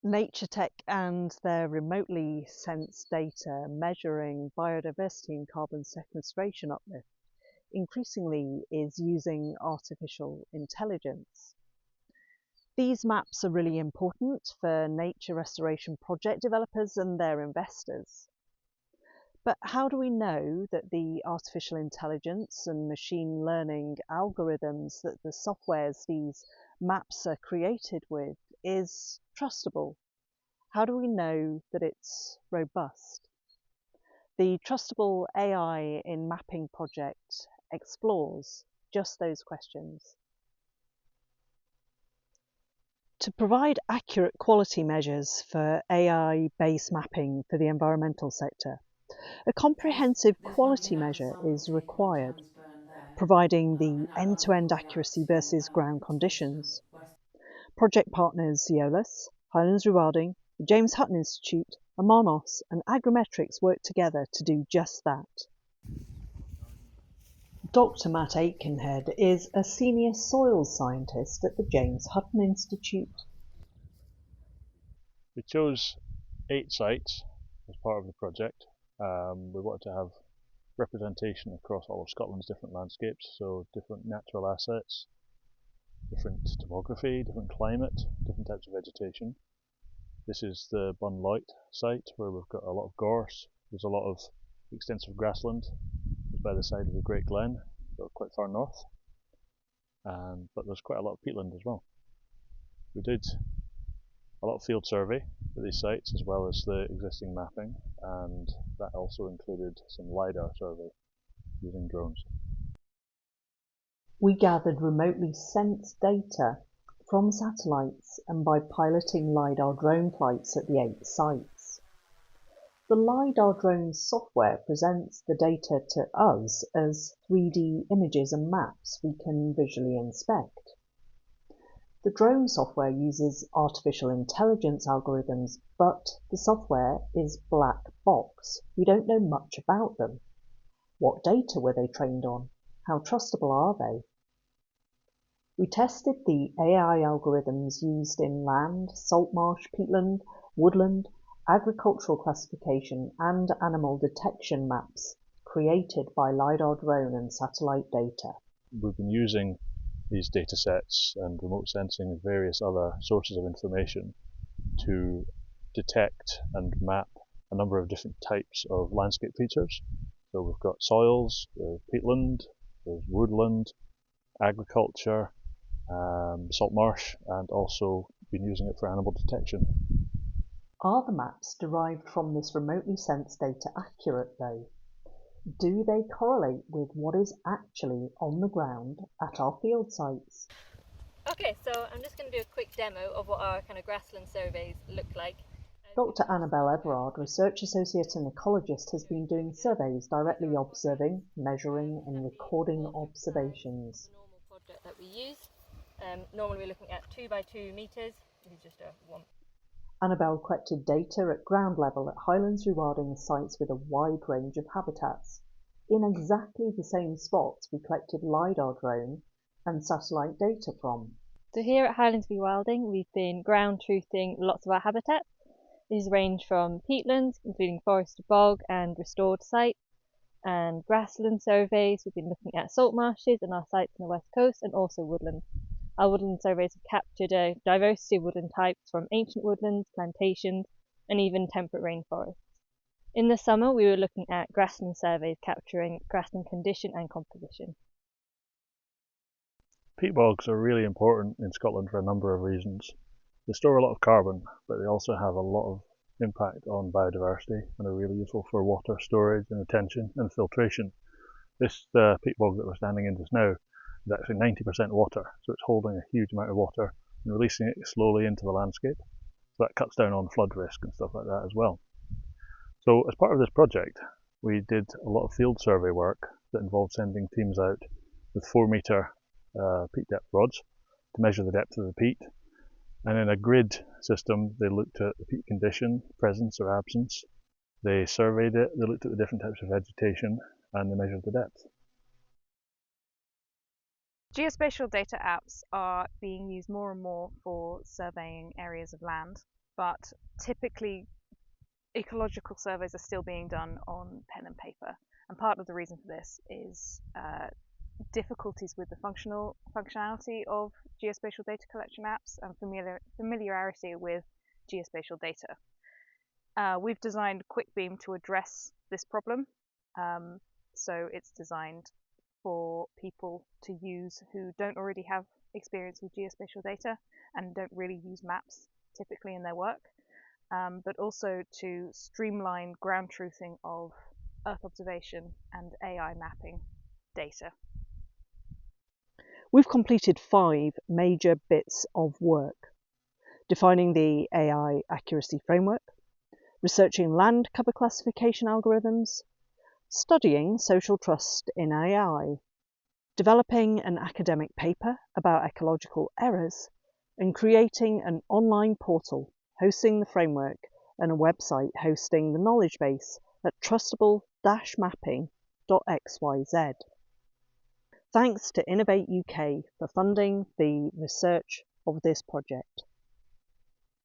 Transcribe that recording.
Nature tech and their remotely sensed data measuring biodiversity and carbon sequestration uplift increasingly is using artificial intelligence. These maps are really important for nature restoration project developers and their investors. But how do we know that the artificial intelligence and machine learning algorithms that the softwares these maps are created with is trustable? How do we know that it's robust? The Trustable AI in Mapping project explores just those questions. To provide accurate quality measures for AI-based mapping for the environmental sector, a comprehensive quality measure is required, providing the end-to-end accuracy versus ground conditions. Project partners Zeolis, Highlands Rewilding, the James Hutton Institute, Amanos and Agrimetrics work together to do just that. Dr. Matt Aitkenhead is a senior soils scientist at the James Hutton Institute. We chose 8 sites as part of the project. We wanted to have representation across all of Scotland's different landscapes, so different natural assets, different topography, different climate, different types of vegetation. This is the Bunloit site where we've got a lot of gorse. There's a lot of extensive grassland. It's by the side of the Great Glen, so quite far north. But there's quite a lot of peatland as well. We did a lot of field survey for these sites as well as the existing mapping, and that also included some LiDAR survey using drones. We gathered remotely sensed data from satellites and by piloting LiDAR drone flights at the 8 sites. The LiDAR drone software presents the data to us as 3D images and maps we can visually inspect. The drone software uses artificial intelligence algorithms, but the software is black box. We don't know much about them. What data were they trained on? How trustable are they? We tested the AI algorithms used in land, salt marsh, peatland, woodland, agricultural classification and animal detection maps created by LiDAR drone and satellite data. We've been using these data sets and remote sensing and various other sources of information to detect and map a number of different types of landscape features. So we've got soils, there's peatland, there's woodland, agriculture, salt marsh, and also been using it for animal detection. Are the maps derived from this remotely sensed data accurate though? Do they correlate with what is actually on the ground at our field sites? Okay, so I'm just going to do a quick demo of what our kind of grassland surveys look like. Dr. Annabelle Everard, Research Associate and Ecologist, has been doing surveys directly observing, measuring and recording observations. The normal project that we use. Normally we're looking at 2 by 2 metres. This is just a one. Annabelle collected data at ground level at Highlands Rewilding sites with a wide range of habitats. In exactly the same spots we collected LiDAR drone and satellite data from. So here at Highlands Rewilding we've been ground truthing lots of our habitats. These range from peatlands, including forest to bog and restored sites, and grassland surveys. We've been looking at salt marshes and our sites on the west coast, and also woodland. Our woodland surveys have captured a diversity of woodland types from ancient woodlands, plantations, and even temperate rainforests. In the summer, we were looking at grassland surveys capturing grassland condition and composition. Peat bogs are really important in Scotland for a number of reasons. They store a lot of carbon, but they also have a lot of impact on biodiversity and are really useful for water storage and retention and filtration. This peat bog that we're standing in just now is actually 90% water, so it's holding a huge amount of water and releasing it slowly into the landscape. So that cuts down on flood risk and stuff like that as well. So as part of this project, we did a lot of field survey work that involved sending teams out with 4-metre peat depth rods to measure the depth of the peat. And in a grid system, they looked at the peat condition, presence or absence. They surveyed it, they looked at the different types of vegetation, and they measured the depth. Geospatial data apps are being used more and more for surveying areas of land. but typically ecological surveys are still being done on pen and paper. And part of the reason for this is difficulties with the functionality of geospatial data collection apps and familiarity with geospatial data. We've designed Quickbeam to address this problem. So it's designed for people to use who don't already have experience with geospatial data and don't really use maps typically in their work, but also to streamline ground truthing of Earth observation and AI mapping data. We've completed 5 major bits of work: defining the AI accuracy framework, researching land cover classification algorithms, studying social trust in AI, developing an academic paper about ecological errors, and creating an online portal hosting the framework and a website hosting the knowledge base at trustable-mapping.xyz. Thanks to Innovate UK for funding the research of this project.